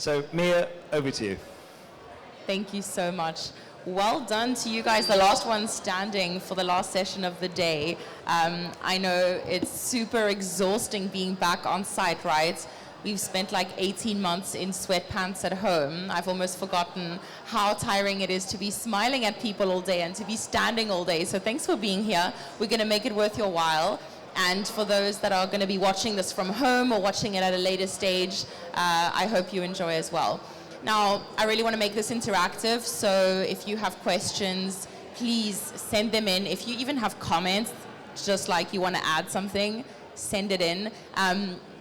So Mia, over to you. Thank you so much. Well done to you guys, the last one standing for the last session of the day. I know it's super exhausting being back on site, right? We've spent like 18 months in sweatpants at home. I've almost forgotten how tiring it is to be smiling at people all day and to be standing all day. So thanks for being here. We're going to make it worth your while. And for those that are going to be watching this from home or watching it at a later stage, I hope you enjoy as well. Now, I really want to make this interactive, so if you have questions, please send them in. If you even have comments, just like you want to add something, send it in.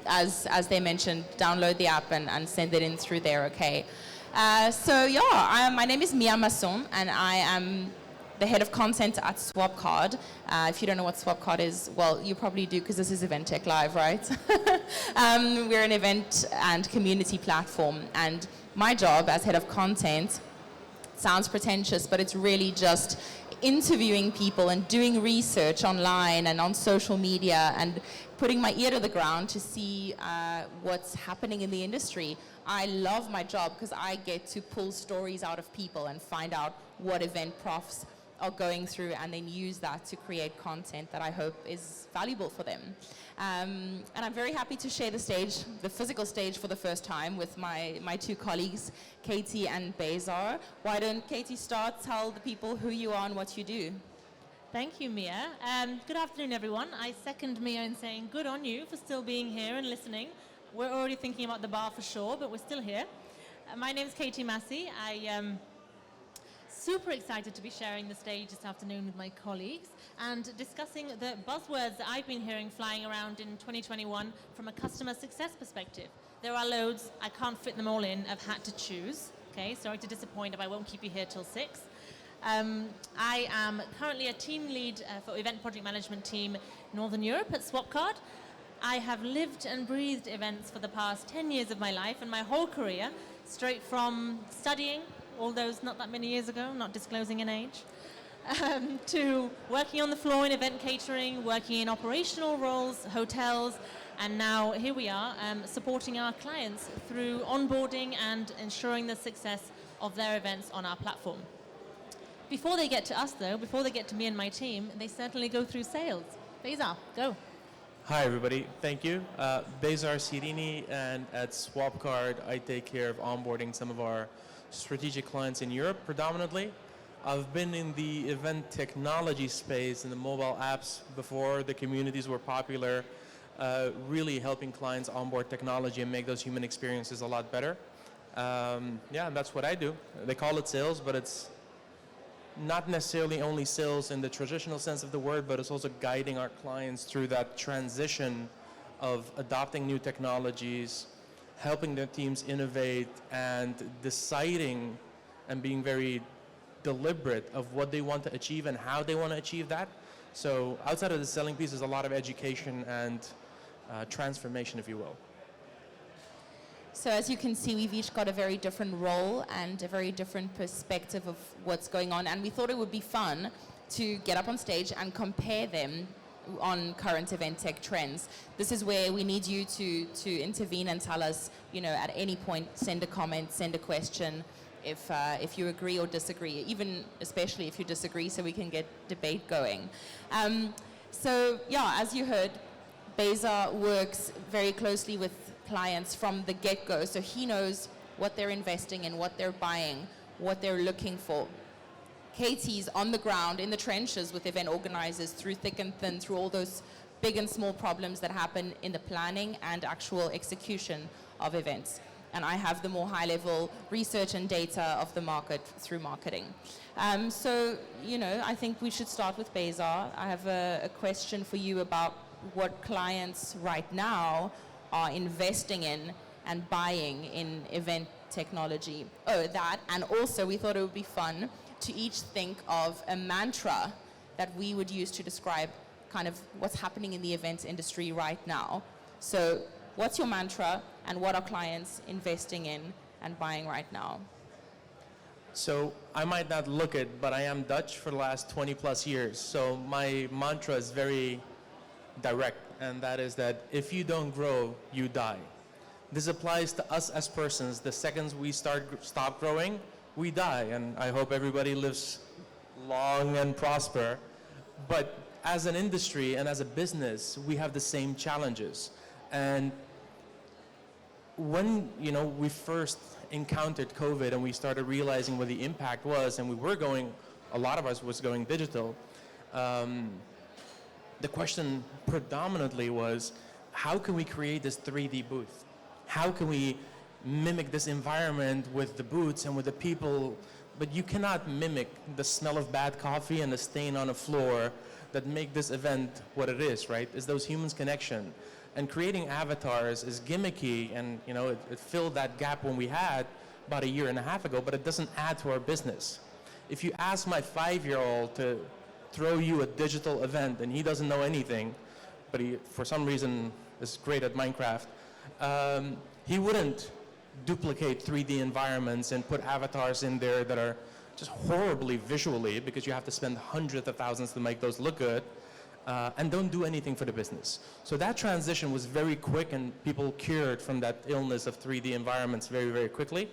As they mentioned, download the app and send it in through there, okay? My name is Mia Masson, and I am the head of content at Swapcard. If you don't know what Swapcard is, well, you probably do because this is Event Tech Live, right? We're an event and community platform, and my job as head of content sounds pretentious, but it's really just interviewing people and doing research online and on social media and putting my ear to the ground to see what's happening in the industry. I love my job because I get to pull stories out of people and find out what event profs are going through and then use that to create content that I hope is valuable for them. And I'm very happy to share the stage, the physical stage for the first time with my two colleagues, Katie and Bezar. Why don't Katie start, tell the people who you are and what you do. Thank you, Mia. Good afternoon, everyone. I second Mia in saying good on you for still being here and listening. We're already thinking about the bar for sure, but we're still here. My name is Katie Massey. I am super excited to be sharing the stage this afternoon with my colleagues and discussing the buzzwords that I've been hearing flying around in 2021 from a customer success perspective. There are loads. I can't fit them all in. I've had to choose. Okay, sorry to disappoint if I won't keep you here till 6. I am currently a team lead for event project management team Northern Europe at Swapcard. I have lived and breathed events for the past 10 years of my life and my whole career, straight from studying, all those not that many years ago, not disclosing an age, to working on the floor in event catering, working in operational roles, hotels, and now here we are supporting our clients through onboarding and ensuring the success of their events on our platform. Before they get to us though, before they get to me and my team, they certainly go through sales. Bezar, go. Hi everybody, thank you. Bezar Sirini, and at Swapcard I take care of onboarding some of our strategic clients in Europe predominantly. I've been in the event technology space in the mobile apps before the communities were popular, really helping clients onboard technology and make those human experiences a lot better. That's what I do. They call it sales, but it's not necessarily only sales in the traditional sense of the word, but it's also guiding our clients through that transition of adopting new technologies, helping their teams innovate, and deciding and being very deliberate of what they want to achieve and how they want to achieve that. So outside of the selling piece, there's a lot of education and transformation, if you will. So as you can see, we've each got a very different role and a very different perspective of what's going on. And we thought it would be fun to get up on stage and compare them on current event tech trends. This is where we need you to intervene and tell us, at any point, send a comment, send a question, if you agree or disagree, even especially if you disagree, so we can get debate going. As you heard, Bezar works very closely with clients from the get-go, so he knows what they're investing in, what they're buying, what they're looking for. Katie's on the ground in the trenches with event organizers through thick and thin, through all those big and small problems that happen in the planning and actual execution of events. And I have the more high-level research and data of the market through marketing. I think we should start with Bezar. I have a question for you about what clients right now are investing in and buying in event technology. And also we thought it would be fun to each think of a mantra that we would use to describe kind of what's happening in the events industry right now. So what's your mantra and what are clients investing in and buying right now? So I might not look it, but I am Dutch for the last 20 plus years. So my mantra is very direct, and that is that if you don't grow, you die. This applies to us as persons. The seconds we stop growing, we die. And I hope everybody lives long and prosper. But as an industry and as a business, we have the same challenges. And when we first encountered COVID and we started realizing what the impact was, and a lot of us was going digital, the question predominantly was, how can we create this 3D booth? How can we mimic this environment with the booths and with the people? But you cannot mimic the smell of bad coffee and the stain on a floor that make this event what it is, right? It's those humans' connection. And creating avatars is gimmicky, and it filled that gap when we had about a year and a half ago, but it doesn't add to our business. If you ask my 5-year-old to throw you a digital event and he doesn't know anything, but he, for some reason, is great at Minecraft, he wouldn't duplicate 3D environments and put avatars in there that are just horribly visually, because you have to spend hundreds of thousands to make those look good, and don't do anything for the business. So that transition was very quick, and people cured from that illness of 3D environments very, very quickly.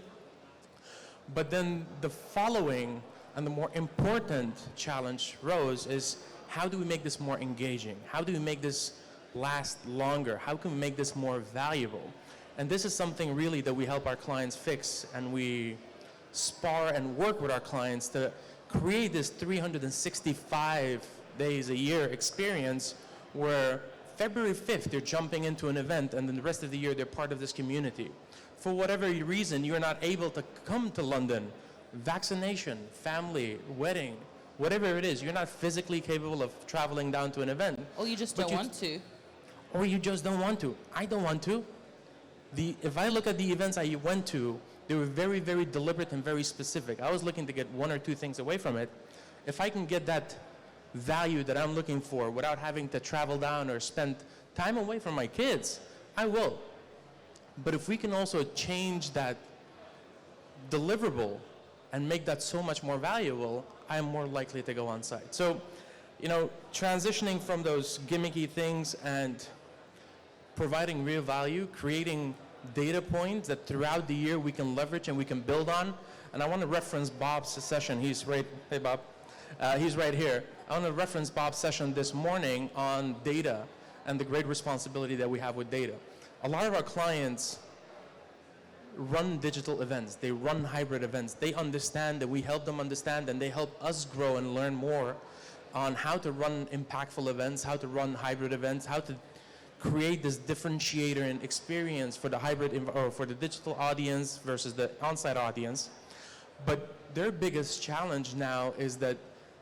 But then the following and the more important challenge rose is, how do we make this more engaging? How do we make this last longer? How can we make this more valuable? And this is something really that we help our clients fix, and we spar and work with our clients to create this 365 days a year experience where February 5th they're jumping into an event, and then the rest of the year they're part of this community. For whatever reason you're not able to come to London, vaccination, family, wedding, whatever it is, you're not physically capable of traveling down to an event. Or you just don't want to. Or you just don't want to. I don't want to. If I look at the events I went to, they were very, very deliberate and very specific. I was looking to get one or two things away from it. If I can get that value that I'm looking for without having to travel down or spend time away from my kids, I will. But if we can also change that deliverable and make that so much more valuable, I am more likely to go on site. So, transitioning from those gimmicky things and providing real value, creating data points that throughout the year we can leverage and we can build on. And I want to reference Bob's session. He's right, hey Bob, he's right here. I want to reference Bob's session this morning on data and the great responsibility that we have with data. A lot of our clients run digital events, they run hybrid events. They understand that we help them understand, and they help us grow and learn more on how to run impactful events, how to run hybrid events, how to create this differentiator and experience for the hybrid or for the digital audience versus the on-site audience. But their biggest challenge now is that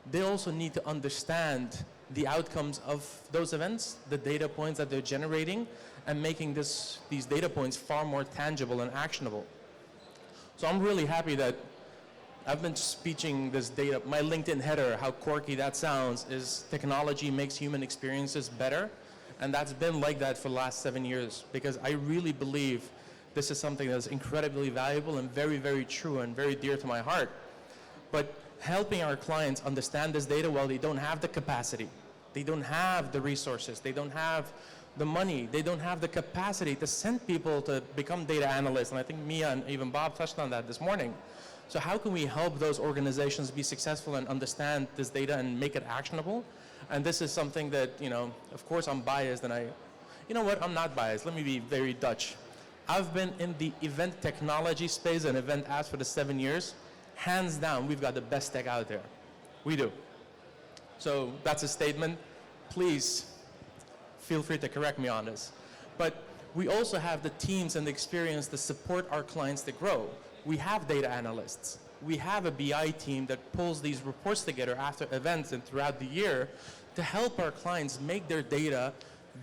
they also need to understand the outcomes of those events, the data points that they're generating, and making these data points far more tangible and actionable. So I'm really happy that I've been speaking this data. My LinkedIn header, how quirky that sounds, is technology makes human experiences better. And that's been like that for the last 7 years, because I really believe this is something that's incredibly valuable and very, very true and very dear to my heart. But helping our clients understand this data while they don't have the capacity, they don't have the resources, they don't have the money, they don't have the capacity to send people to become data analysts. And I think Mia and even Bob touched on that this morning. So how can we help those organizations be successful and understand this data and make it actionable? And this is something that, of course I'm biased, and I'm not biased. Let me be very Dutch. I've been in the event technology space and event apps for the 7 years. Hands down, we've got the best tech out there. We do. So that's a statement. Please feel free to correct me on this. But we also have the teams and the experience to support our clients to grow. We have data analysts. We have a BI team that pulls these reports together after events and throughout the year to help our clients make their data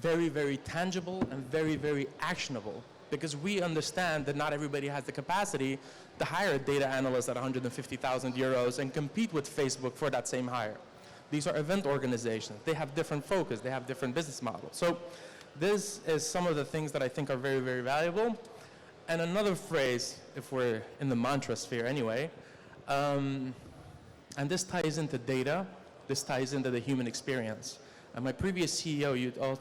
very, very tangible and very, very actionable. Because we understand that not everybody has the capacity to hire a data analyst at 150,000 euros and compete with Facebook for that same hire. These are event organizations. They have different focus. They have different business models. So this is some of the things that I think are very, very valuable. And another phrase, if we're in the mantra sphere anyway, and this ties into data, this ties into the human experience. And my previous CEO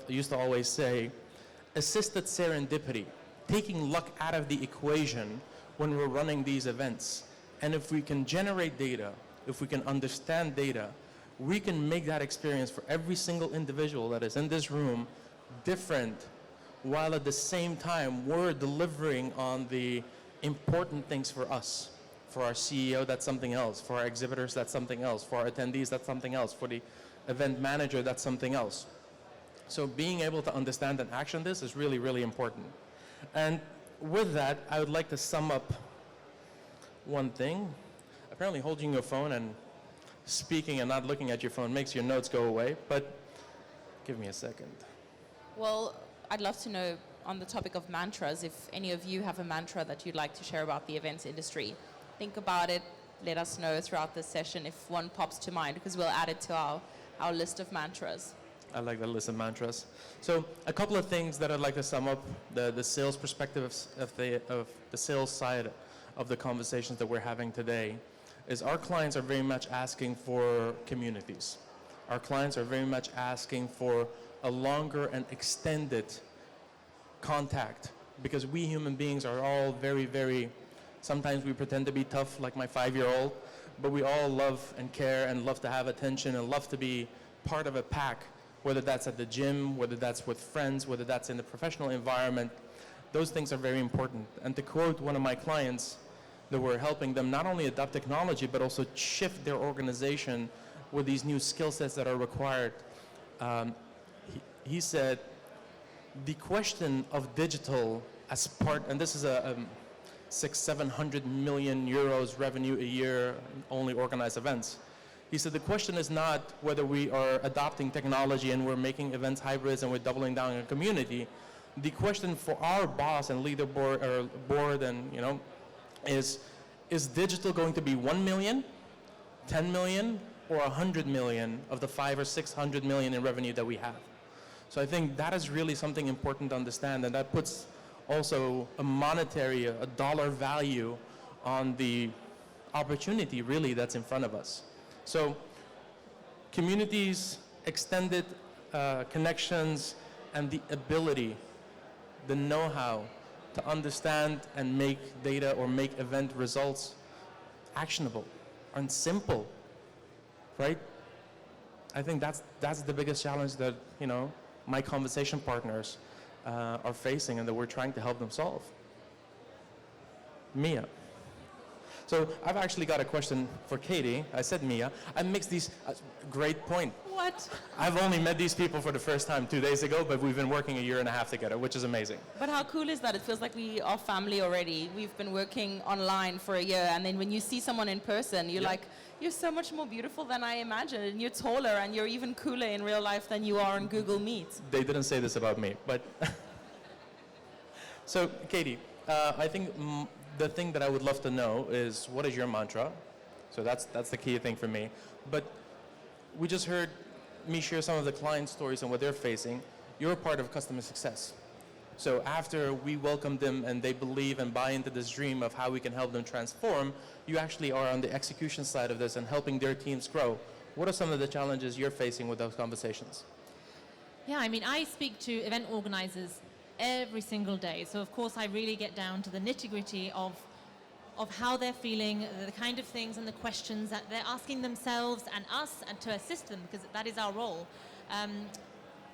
used to always say, assisted serendipity taking luck out of the equation when we're running these events. And if we can generate data, if we can understand data, we can make that experience for every single individual that is in this room different, while at the same time we're delivering on the important things for us. For our CEO, that's something else. For our exhibitors, that's something else. For our attendees, that's something else. For the event manager, that's something else. So being able to understand and action this is really, really important. And with that, I would like to sum up one thing. Apparently holding your phone and speaking and not looking at your phone makes your notes go away, but give me a second. Well, I'd love to know, on the topic of mantras, if any of you have a mantra that you'd like to share about the events industry. Think about it, let us know throughout this session if one pops to mind, because we'll add it to our list of mantras. I like that list of mantras. So a couple of things that I'd like to sum up, the sales perspective of the sales side of the conversations that we're having today, is our clients are very much asking for communities. Our clients are very much asking for a longer and extended contact, because we human beings are all very, very, sometimes we pretend to be tough like my 5-year-old, but we all love and care and love to have attention and love to be part of a pack, whether that's at the gym, whether that's with friends, whether that's in the professional environment. Those things are very important. And to quote one of my clients, that we're helping them not only adopt technology, but also shift their organization with these new skill sets that are required. He said, the question of digital as part, and this is a 600-700 million euros revenue a year, only organized events. He said the question is not whether we are adopting technology and we're making events hybrids and we're doubling down on community. The question for our boss and leaderboard or board and is digital going to be 1 million, 10 million, or 100 million of the 500 or 600 million in revenue that we have? So I think that is really something important to understand, and that puts also a monetary, a dollar value on the opportunity really that's in front of us. So communities, extended connections, and the ability, the know-how to understand and make data or make event results actionable and simple, right? I think that's the biggest challenge that my conversation partners are facing and that we're trying to help them solve. Mia. So I've actually got a question for Katie. I said Mia. I mixed these. Great point. What? I've only met these people for the first time 2 days ago, but we've been working 1.5 years together, which is amazing. But how cool is that? It feels like we are family already. We've been working online for 1 year, and then when you see someone in person, you're like, you're so much more beautiful than I imagined, and you're taller, and you're even cooler in real life than you are on Google Meet. They didn't say this about me, but... So, Katie, I think the thing that I would love to know is, what is your mantra? So that's the key thing for me. But we just heard me share some of the client stories and what they're facing. You're a part of customer success. So after we welcome them and they believe and buy into this dream of how we can help them transform, you actually are on the execution side of this and helping their teams grow. What are some of the challenges you're facing with those conversations? Yeah, I mean, I speak to event organizers every single day. So of course I really get down to the nitty-gritty of how they're feeling, the kind of things and the questions that they're asking themselves and us, and to assist them, because that is our role.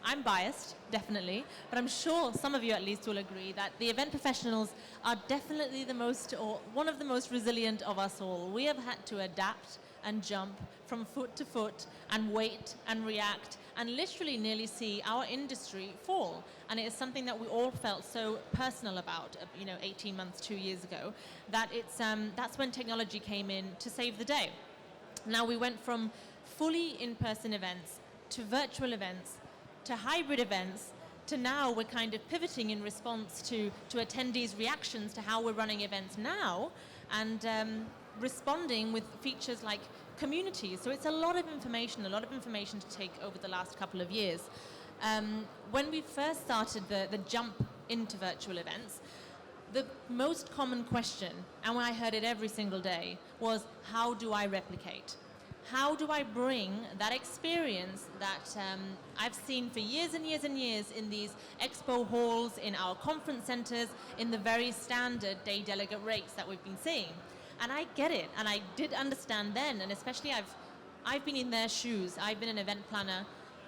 I'm biased, definitely, but I'm sure some of you at least will agree that the event professionals are definitely the most, or one of the most resilient of us all. We have had to adapt and jump from foot to foot and wait and react and literally nearly see our industry fall. And it is something that we all felt so personal about, 18 months, 2 years ago, that that's when technology came in to save the day. Now we went from fully in-person events to virtual events to hybrid events to now we're kind of pivoting in response to attendees' reactions to how we're running events now, and responding with features like communities. So it's a lot of information to take over the last couple of years. When we first started the jump into virtual events, the most common question, and I heard it every single day, was how do I replicate? how do I bring that experience that I've seen for years and years and years in these expo halls, in our conference centers, in the very standard day delegate rates that we've been seeing. And I get it, and I did understand then, and especially I've been in their shoes. I've been an event planner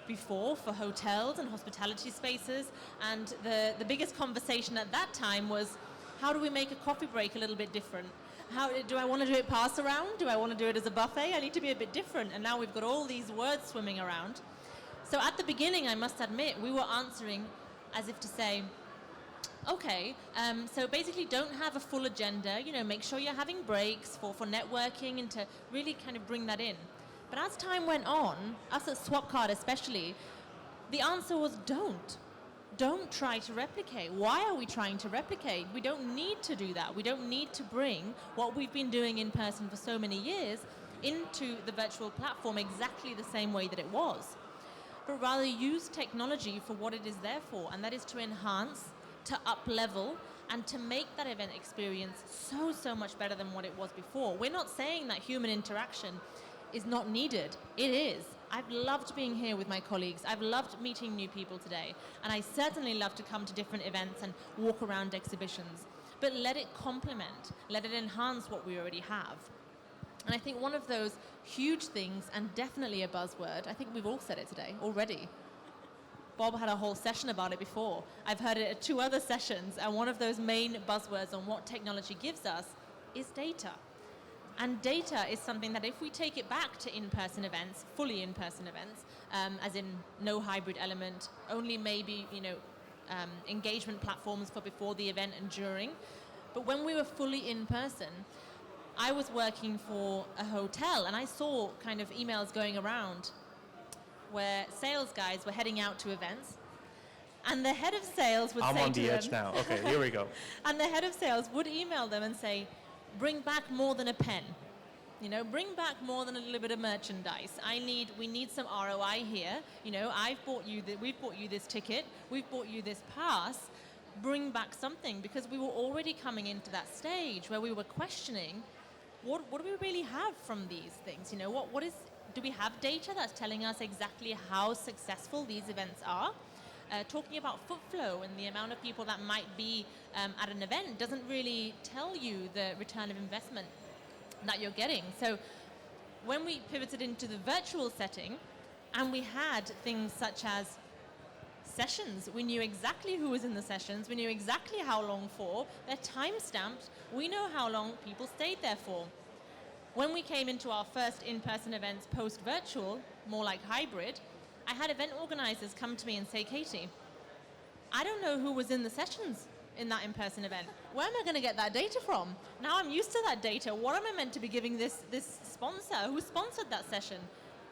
before for hotels and hospitality spaces, and the biggest conversation at that time was, how do we make a coffee break a little bit different? How do I want to do it pass around? Do I want to do it as a buffet? I need to be a bit different. And now we've got all these words swimming around. So at the beginning, I must admit, we were answering as if to say, okay, so basically don't have a full agenda, make sure you're having breaks for networking and to really kind of bring that in. But as time went on, us at Swapcard especially, the answer was don't. Don't try to replicate. Why are we trying to replicate? We don't need to do that. We don't need to bring what we've been doing in person for so many years into the virtual platform exactly the same way that it was. But rather use technology for what it is there for, and that is to enhance, to up-level, and to make that event experience so much better than what it was before. We're not saying that human interaction is not needed. It is. I've loved being here with my colleagues. I've loved meeting new people today. And I certainly love to come to different events and walk around exhibitions. But let it complement, let it enhance what we already have. And I think one of those huge things, and definitely a buzzword, I think we've all said it today already. Bob had a whole session about it before. I've heard it at 2 other sessions, and one of those main buzzwords on what technology gives us is data. And data is something that if we take it back to in-person events, fully in-person events, as in no hybrid element, only maybe, engagement platforms for before the event and during. But when we were fully in person, I was working for a hotel and I saw kind of emails going around where sales guys were heading out to events, and the head of sales would say to them... I'm on the edge now. Okay, here we go. And the head of sales would email them and say, bring back more than a pen. Bring back more than a little bit of merchandise. We need some ROI here. We've bought you this ticket. We've bought you this pass. Bring back something, because we were already coming into that stage where we were questioning, what do we really have from these things? Do we have data that's telling us exactly how successful these events are? Talking about foot flow and the amount of people that might be at an event doesn't really tell you the return of investment that you're getting. So when we pivoted into the virtual setting and we had things such as sessions, we knew exactly who was in the sessions, we knew exactly how long for, they're time-stamped, we know how long people stayed there for. When we came into our first in-person events post-virtual, more like hybrid, I had event organizers come to me and say, Katie, I don't know who was in the sessions in that in-person event. Where am I going to get that data from? Now I'm used to that data. What am I meant to be giving this sponsor? Who sponsored that session?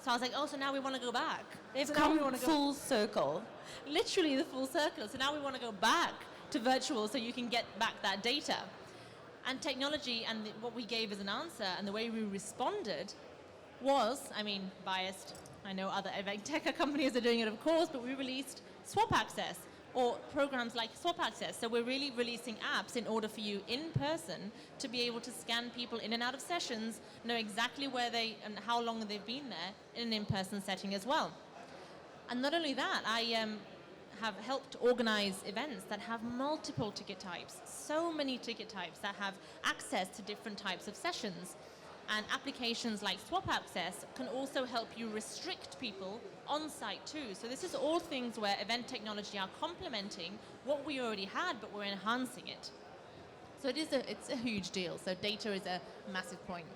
So I was like, so now we want to go back. They've come full circle. Literally the full circle. So now we want to go back to virtual so you can get back that data. And technology and what we gave as an answer and the way we responded was, biased. I know other event tech companies are doing it, of course, but we released Swap Access, or programs like Swap Access. So we're really releasing apps in order for you in person to be able to scan people in and out of sessions, know exactly where they and how long they've been there in an in-person setting as well. And not only that, I have helped organize events that have multiple ticket types, so many ticket types that have access to different types of sessions. And applications like Swap Access can also help you restrict people on site too. So this is all things where event technology are complementing what we already had, but we're enhancing it. So it's a huge deal. So data is a massive point.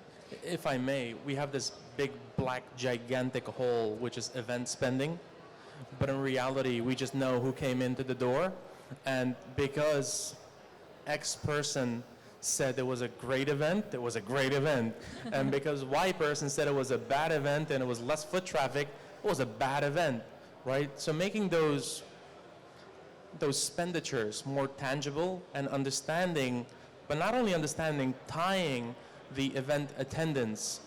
If I may, we have this big, black, gigantic hole, which is event spending. But in reality, we just know who came into the door. And because X person said it was a great event, it was a great event. And because Y person said it was a bad event and it was less foot traffic, it was a bad event, right? So making those expenditures more tangible and understanding, but not only understanding, tying the event attendance,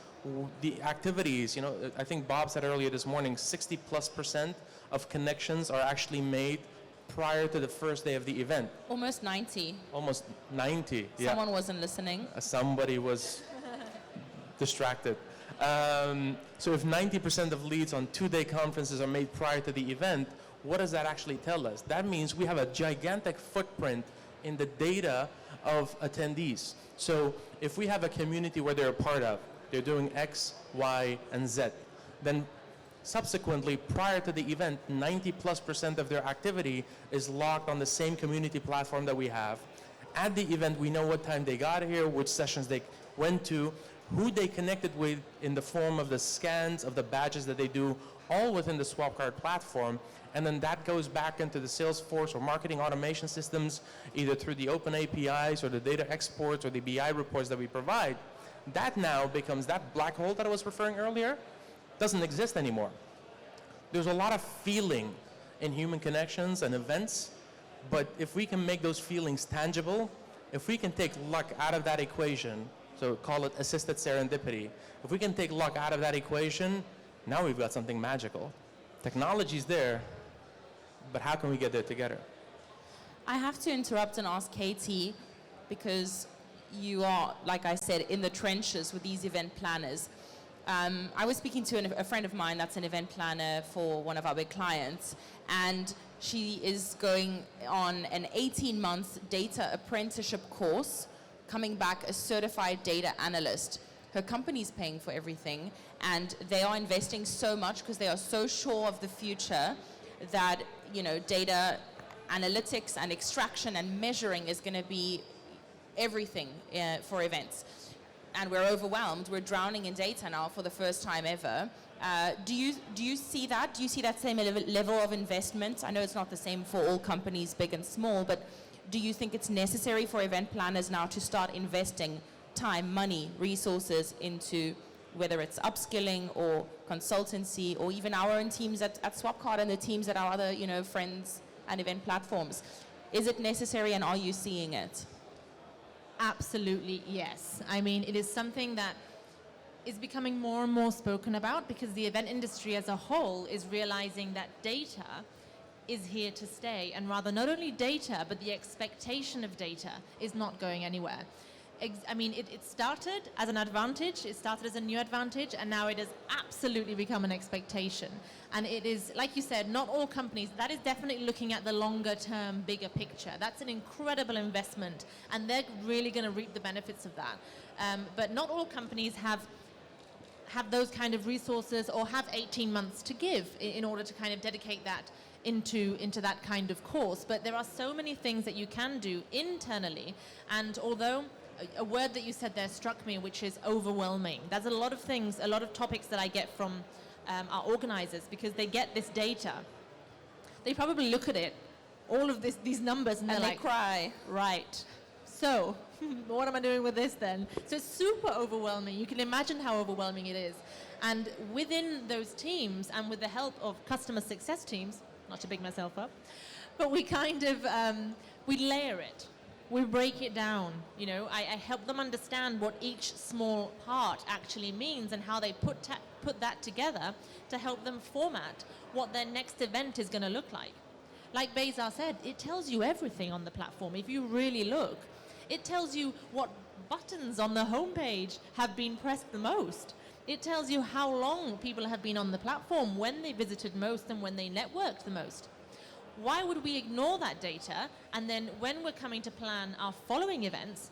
the activities, I think Bob said earlier this morning, 60+% of connections are actually made prior to the first day of the event. Almost 90. Almost 90, yeah. Someone wasn't listening. Somebody was distracted. So if 90% of leads on two-day conferences are made prior to the event, what does that actually tell us? That means we have a gigantic footprint in the data of attendees. So if we have a community where they're a part of, they're doing X, Y, and Z, then subsequently, prior to the event, 90+% of their activity is logged on the same community platform that we have. At the event, we know what time they got here, which sessions they went to, who they connected with in the form of the scans of the badges that they do, all within the SwapCard platform. And then that goes back into the Salesforce or marketing automation systems, either through the open APIs or the data exports or the BI reports that we provide. That now becomes that black hole that I was referring earlier, doesn't exist anymore. There's a lot of feeling in human connections and events, but if we can make those feelings tangible, if we can take luck out of that equation, so call it assisted serendipity, if we can take luck out of that equation, now we've got something magical. Technology's there, but how can we get there together? I have to interrupt and ask Katie, because you are, like I said, in the trenches with these event planners. I was speaking to a friend of mine that's an event planner for one of our big clients, and she is going on an 18-month data apprenticeship course, coming back a certified data analyst. Her company's paying for everything, and they are investing so much because they are so sure of the future that, you know, data analytics and extraction and measuring is going to be everything for events. And we're overwhelmed. We're drowning in data now for the first time ever. Do you see that? Do you see that same level of investment? I know it's not the same for all companies, big and small, but do you think it's necessary for event planners now to start investing time, money, resources into whether it's upskilling or consultancy or even our own teams at SwapCard and the teams at our other, you know, friends and event platforms? Is it necessary, and are you seeing it? Absolutely, yes. I mean, it is something that is becoming more and more spoken about because the event industry as a whole is realizing that data is here to stay, and rather not only data, but the expectation of data is not going anywhere. I mean, it started as an advantage, it started as a new advantage, and now it has absolutely become an expectation. And it is, like you said, not all companies, that is definitely looking at the longer term, bigger picture. That's an incredible investment, and they're really going to reap the benefits of that. But not all companies have those kind of resources or have 18 months to give in order to kind of dedicate that into that kind of course. But there are so many things that you can do internally, and although a word that you said there struck me, which is overwhelming. There's a lot of things, a lot of topics that I get from our organizers, because they get this data. They probably look at it, all of these numbers, and they're like, cry. Right. So, what am I doing with this then? So it's super overwhelming. You can imagine how overwhelming it is. And within those teams, and with the help of customer success teams, not to big myself up, but we kind of, we layer it. We break it down. You know, I help them understand what each small part actually means and how they put that together to help them format what their next event is going to look like. Like Bezar said, it tells you everything on the platform. If you really look, it tells you what buttons on the homepage have been pressed the most. It tells you how long people have been on the platform, when they visited most and when they networked the most. Why would we ignore that data, and then when we're coming to plan our following events,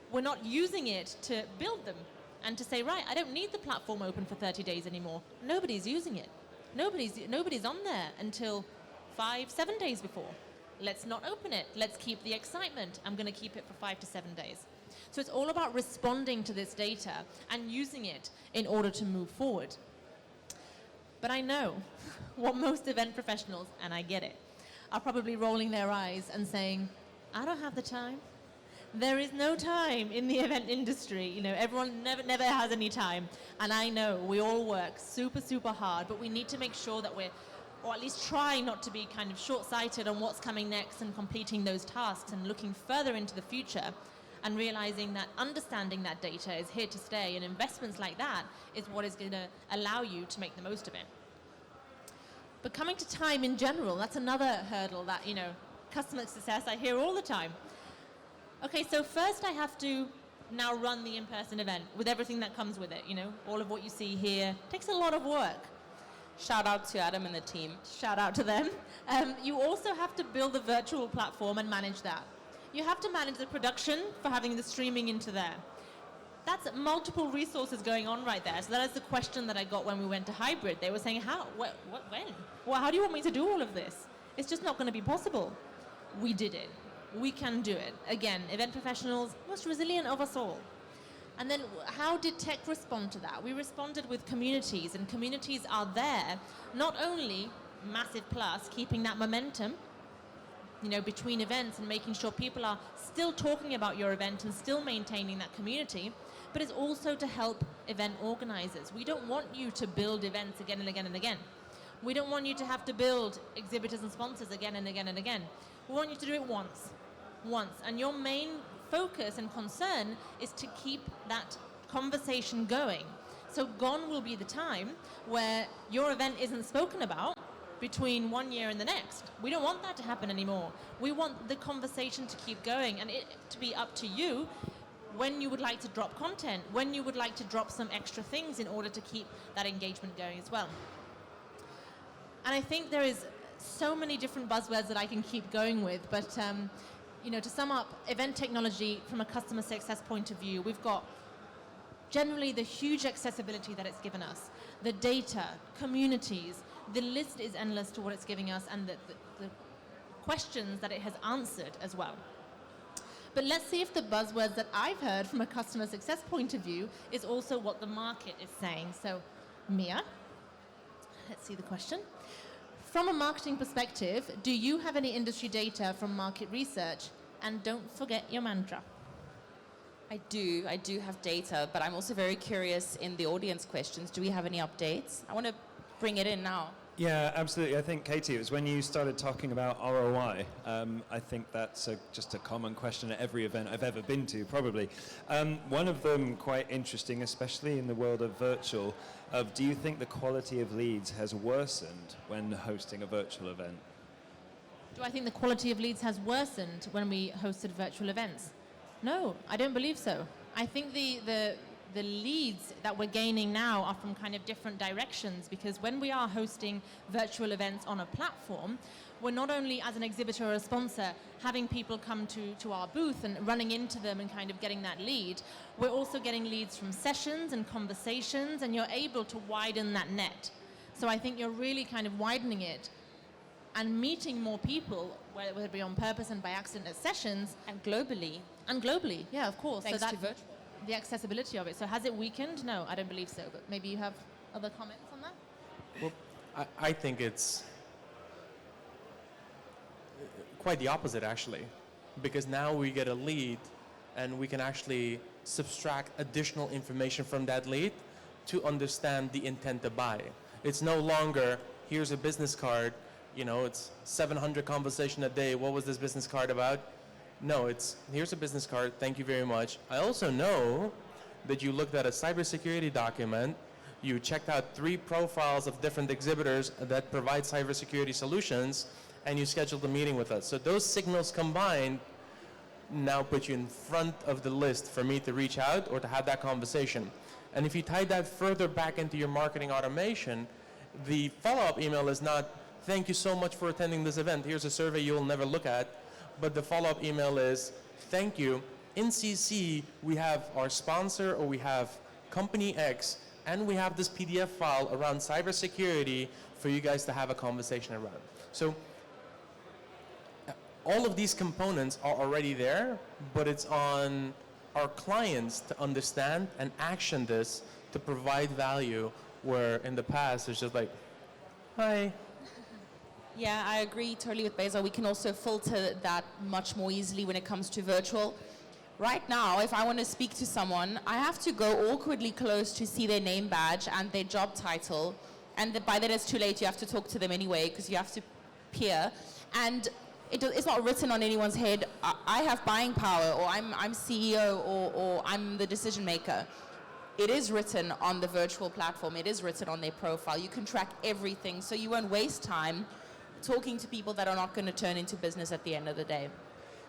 we're not using it to build them and to say, right, I don't need the platform open for 30 days anymore. Nobody's using it. Nobody's on there until 5-7 days before. Let's not open it. Let's keep the excitement. I'm going to keep it for 5 to 7 days. So it's all about responding to this data and using it in order to move forward. But I know what most event professionals, and I get it, are probably rolling their eyes and saying, I don't have the time. There is no time in the event industry. You know, everyone never has any time. And I know we all work super, super hard, but we need to make sure that we're, or at least try not to be kind of short-sighted on what's coming next and completing those tasks and looking further into the future and realizing that understanding that data is here to stay, and investments like that is what is going to allow you to make the most of it. But coming to time in general, that's another hurdle that, you know, customer success I hear all the time. Okay, so first I have to now run the in-person event with everything that comes with it. You know, all of what you see here takes a lot of work. Shout out to Adam and the team. Shout out to them. You also have to build a virtual platform and manage that. You have to manage the production for having the streaming into there. That's multiple resources going on right there. So that is the question that I got when we went to hybrid. They were saying, how, when? Well, how do you want me to do all of this? It's just not going to be possible. We did it. We can do it. Again, event professionals, most resilient of us all. And then how did tech respond to that? We responded with communities, and communities are there, not only massive plus, keeping that momentum, you know, between events and making sure people are still talking about your event and still maintaining that community, but it's also to help event organizers. We don't want you to build events again and again and again. We don't want you to have to build exhibitors and sponsors again and again and again. We want you to do it once. And your main focus and concern is to keep that conversation going. So gone will be the time where your event isn't spoken about between 1 year and the next. We don't want that to happen anymore. We want the conversation to keep going and it to be up to you when you would like to drop content, when you would like to drop some extra things in order to keep that engagement going as well. And I think there is so many different buzzwords that I can keep going with, but you know, to sum up, event technology from a customer success point of view, we've got generally the huge accessibility that it's given us, the data, communities, the list is endless to what it's giving us, and the questions that it has answered as well. But let's see if the buzzwords that I've heard from a customer success point of view is also what the market is saying. So, Mia, let's see the question. From a marketing perspective, do you have any industry data from market research? And don't forget your mantra. I do have data, but I'm also very curious in the audience questions. Do we have any updates? I want to bring it in now. Yeah, absolutely. I think, Katie, it was when you started talking about ROI. I think that's just a common question at every event I've ever been to, probably. One of them quite interesting, especially in the world of virtual, do you think the quality of leads has worsened when hosting a virtual event? Do I think the quality of leads has worsened when we hosted virtual events? No, I don't believe so. I think the leads that we're gaining now are from kind of different directions, because when we are hosting virtual events on a platform, we're not only as an exhibitor or a sponsor having people come to our booth and running into them and kind of getting that lead, we're also getting leads from sessions and conversations, and you're able to widen that net. So I think you're really kind of widening it and meeting more people, whether it be on purpose and by accident at sessions. And globally. And globally, yeah, of course. Thanks so to virtual. The accessibility of it. So has it weakened? No, I don't believe so. But maybe you have other comments on that? Well, I think it's quite the opposite, actually, because now we get a lead and we can actually subtract additional information from that lead to understand the intent to buy. It's no longer, here's a business card, you know, it's 700 conversation a day. What was this business card about? No, it's, here's a business card, thank you very much. I also know that you looked at a cybersecurity document, you checked out 3 profiles of different exhibitors that provide cybersecurity solutions, and you scheduled a meeting with us. So those signals combined now put you in front of the list for me to reach out or to have that conversation. And if you tie that further back into your marketing automation, the follow-up email is not, thank you so much for attending this event, here's a survey you'll never look at, but the follow-up email is, thank you, in CC we have our sponsor, or we have company X, and we have this PDF file around cybersecurity for you guys to have a conversation around. So all of these components are already there, but it's on our clients to understand and action this to provide value, where in the past it's just like, hi. Yeah, I agree totally with Beza. We can also filter that much more easily when it comes to virtual. Right now, if I want to speak to someone, I have to go awkwardly close to see their name badge and their job title. And by then it's too late, you have to talk to them anyway, because you have to peer. And it's not written on anyone's head, I have buying power, or I'm CEO, or I'm the decision maker. It is written on the virtual platform. It is written on their profile. You can track everything, so you won't waste time talking to people that are not going to turn into business at the end of the day.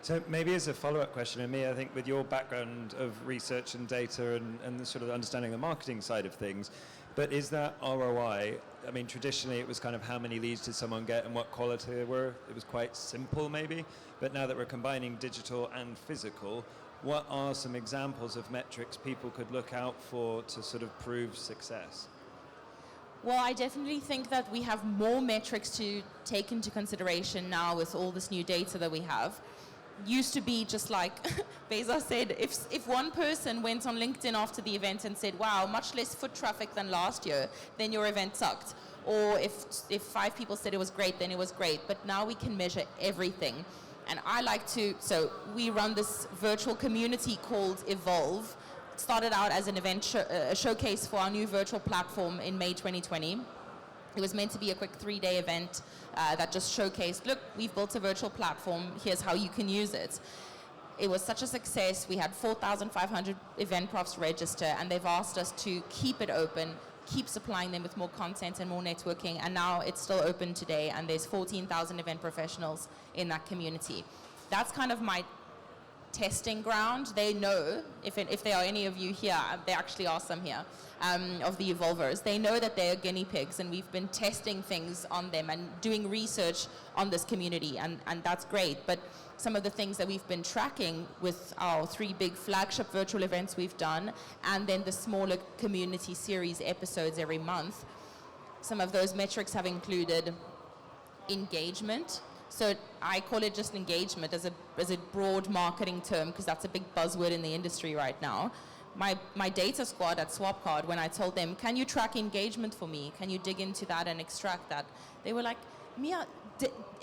So maybe as a follow-up question, and me, I think with your background of research and data and the sort of understanding the marketing side of things, but is that ROI, I mean, traditionally it was kind of how many leads did someone get and what quality they were. It was quite simple maybe, but now that we're combining digital and physical, what are some examples of metrics people could look out for to sort of prove success? Well, I definitely think that we have more metrics to take into consideration now with all this new data that we have. Used to be just like Bezos said, if one person went on LinkedIn after the event and said, wow, much less foot traffic than last year, then your event sucked. Or if 5 people said it was great, then it was great. But now we can measure everything. And I like to, so we run this virtual community called Evolve. It started out as an event a showcase for our new virtual platform in May 2020. It was meant to be a quick 3-day event that just showcased, look, we've built a virtual platform, here's how you can use it. It was such a success. We had 4,500 event profs register, and they've asked us to keep it open, keep supplying them with more content and more networking, and now it's still open today, and there's 14,000 event professionals in that community. That's kind of my testing ground. They know, if there are any of you here, there actually are some here, of the Evolvers, they know that they're guinea pigs, and we've been testing things on them and doing research on this community, and that's great. But some of the things that we've been tracking with our 3 big flagship virtual events we've done, and then the smaller community series episodes every month, some of those metrics have included engagement. So I call it just engagement as a broad marketing term, because that's a big buzzword in the industry right now. My data squad at Swapcard, when I told them, can you track engagement for me? Can you dig into that and extract that? They were like, Mia,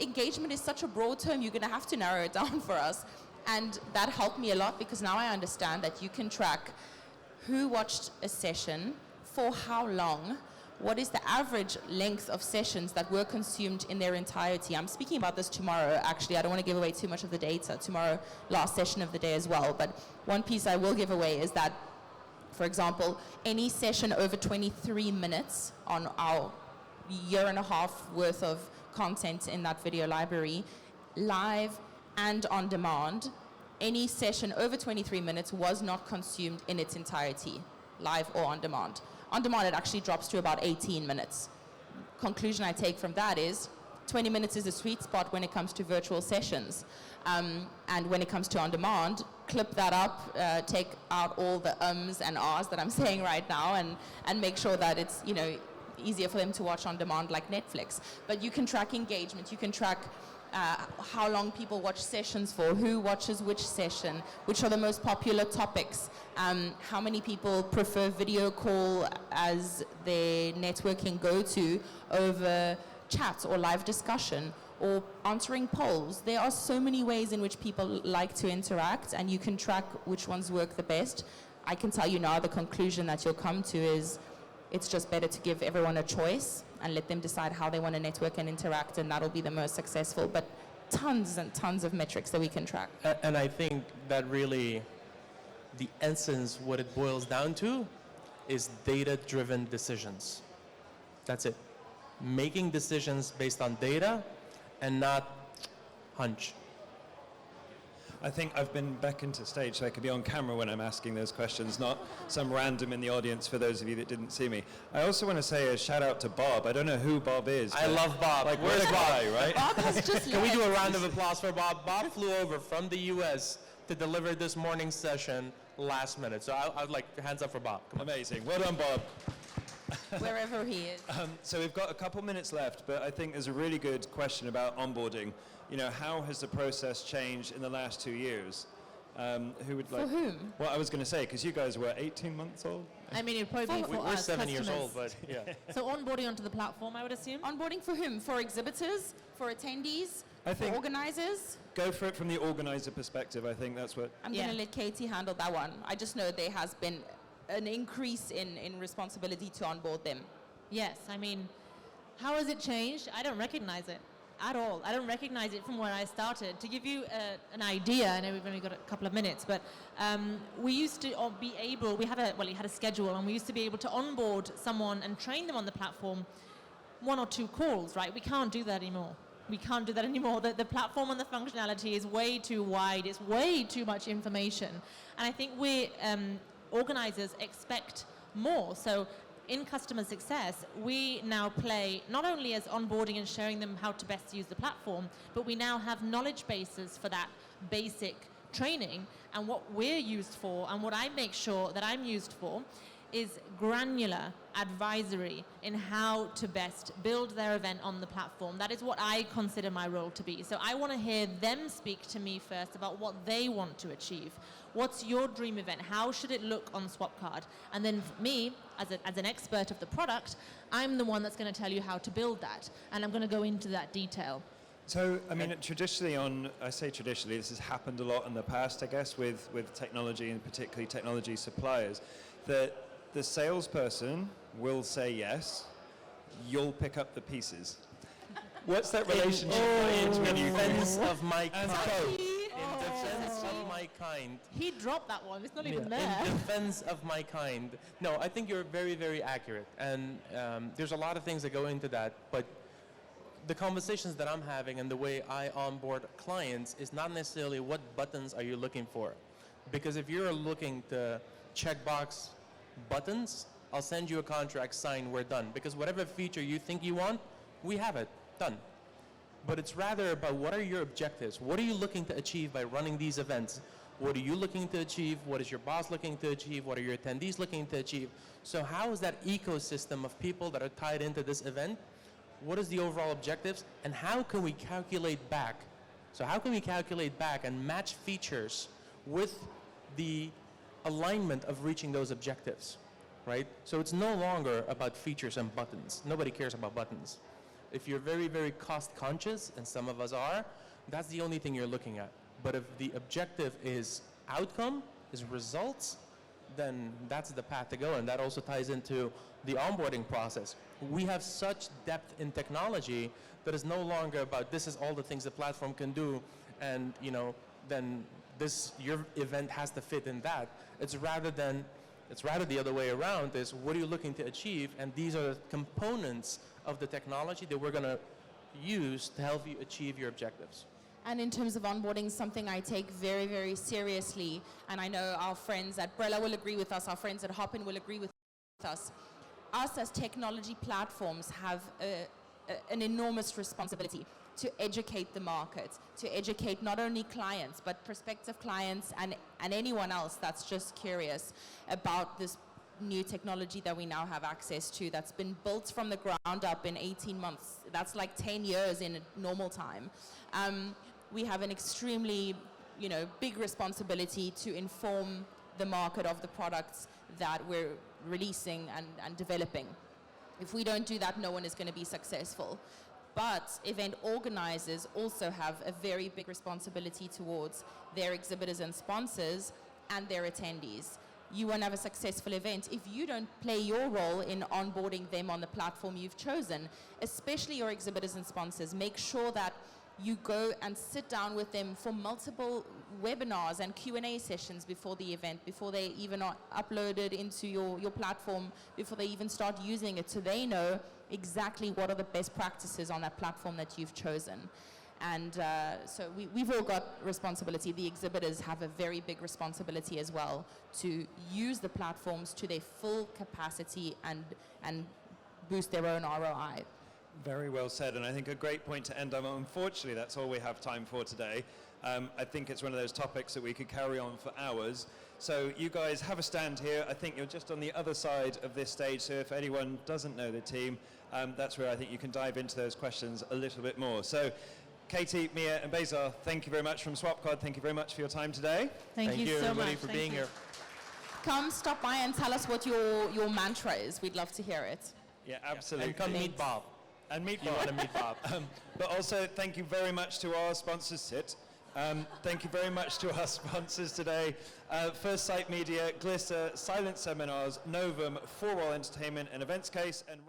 engagement is such a broad term, you're going to have to narrow it down for us. And that helped me a lot, because now I understand that you can track who watched a session, for how long, what is the average length of sessions that were consumed in their entirety. I'm speaking about this tomorrow, actually. I don't want to give away too much of the data. Tomorrow, last session of the day as well. But one piece I will give away is that, for example, any session over 23 minutes on our 1.5 years worth of content in that video library, live and on demand, any session over 23 minutes was not consumed in its entirety, live or on demand. On demand, it actually drops to about 18 minutes. Conclusion I take from that is 20 minutes is a sweet spot when it comes to virtual sessions. And when it comes to on demand, clip that up, take out all the ums and ahs that I'm saying right now, and make sure that it's, easier for them to watch on demand like Netflix. But you can track engagement, you can track how long people watch sessions for, who watches which session, which are the most popular topics, how many people prefer video call as their networking go-to over chat or live discussion or answering polls. There are so many ways in which people like to interact, and you can track which ones work the best. I can tell you now the conclusion that you'll come to is it's just better to give everyone a choice and let them decide how they want to network and interact, and that'll be the most successful. But tons and tons of metrics that we can track. And I think that really, the essence, what it boils down to, is data-driven decisions. That's it. Making decisions based on data and not hunch. I think I've been beckoned to stage so I can be on camera when I'm asking those questions, not some random in the audience for those of you that didn't see me. I also want to say a shout out to Bob. I don't know who Bob is. I love Bob. Like, where's what a guy, right? Bob has just Can we do a left. round of applause for Bob? Bob flew over from the US to deliver this morning's session last minute. So I'd like hands up for Bob. Come on. Amazing. Well done, Bob. Wherever he is. So we've got a couple minutes left, but I think there's a really good question about onboarding. How has the process changed in the last 2 years? Who would like? For whom? Well, I was going to say, because you guys were 18 months old. I mean, it'd probably be for We're us 7 years customers. old, but yeah. So onboarding onto the platform, I would assume? Onboarding for whom? For exhibitors? For attendees? I think- For organizers? Go for it from the organizer perspective. I think that's what. I'm Yeah. going to let Katie handle that one. I just know there has been an increase in responsibility to onboard them. Yes, I mean, how has it changed? I don't recognize it at all. I don't recognize it from where I started. To give you an idea, I know we've only got a couple of minutes, but we used to be able, we had a schedule, and we used to be able to onboard someone and train them on the platform 1 or 2 calls, right? We can't do that anymore. we can't do that anymore. The platform and the functionality is way too wide. It's way too much information. And I think organizers expect more. So in customer success, we now play not only as onboarding and showing them how to best use the platform, but we now have knowledge bases for that basic training. And what we're used for, and what I make sure that I'm used for, is granular advisory in how to best build their event on the platform. That is what I consider my role to be. So I want to hear them speak to me first about what they want to achieve. What's your dream event? How should it look on Swapcard? And then for me, as an expert of the product, I'm the one that's going to tell you how to build that. And I'm going to go into that detail. So, I mean, traditionally I say traditionally, this has happened a lot in the past, I guess, with technology and particularly technology suppliers, that the salesperson will say yes, you'll pick up the pieces. What's that relationship In you defense of my kind. In Defense of my kind. He dropped that one. It's not even there. In defense of my kind. No, I think you're very, very accurate. And there's a lot of things that go into that. But the conversations that I'm having and the way I onboard clients is not necessarily what buttons are you looking for. Because if you're looking to checkbox buttons, I'll send you a contract, sign, we're done. Because whatever feature you think you want, we have it, done. But it's rather about what are your objectives? What are you looking to achieve by running these events? What are you looking to achieve? What is your boss looking to achieve? What are your attendees looking to achieve? So how is that ecosystem of people that are tied into this event? What is the overall objectives? And how can we calculate back? So how can we calculate back and match features with the alignment of reaching those objectives, right? So it's no longer about features and buttons. Nobody cares about buttons. If you're very, very cost conscious, and some of us are, that's the only thing you're looking at. But if the objective is outcome, is results, then that's the path to go. And that also ties into the onboarding process. We have such depth in technology that is no longer about this is all the things the platform can do, and then your event has to fit in that. It's rather the other way around, is what are you looking to achieve, and these are the components of the technology that we're going to use to help you achieve your objectives. And in terms of onboarding, something I take very, very seriously, and I know our friends at Brella will agree with us, our friends at Hopin will agree with us. Us as technology platforms have an enormous responsibility to educate the market, to educate not only clients, but prospective clients and anyone else that's just curious about this new technology that we now have access to, that's been built from the ground up in 18 months. That's like 10 years in normal time. We have an extremely, big responsibility to inform the market of the products that we're releasing and developing. If we don't do that, no one is going to be successful. But event organizers also have a very big responsibility towards their exhibitors and sponsors and their attendees. You won't have a successful event if you don't play your role in onboarding them on the platform you've chosen, especially your exhibitors and sponsors. Make sure that you go and sit down with them for multiple webinars and Q&A sessions before the event, before they even are uploaded into your platform, before they even start using it, so they know exactly what are the best practices on that platform that you've chosen. And so we've all got responsibility. The exhibitors have a very big responsibility as well to use the platforms to their full capacity and boost their own ROI. Very well said, and I think a great point to end on. Unfortunately, that's all we have time for today. I think it's one of those topics that we could carry on for hours. So you guys have a stand here. I think you're just on the other side of this stage, so if anyone doesn't know the team, that's where I think you can dive into those questions a little bit more. So Katie, Mia, and Bezar, thank you very much from Swapcard. Thank you very much for your time today. Thank you so everybody much for being here. Come stop by and tell us what your mantra is. We'd love to hear it. Yeah, absolutely. And come meet Bob. And meet You Bob. want to meet Bob. But also, thank you very much to our sponsors, thank you very much to our sponsors today, First Sight Media, Glister, Silent Seminars, Novum, 4Wall Entertainment and Events Case, and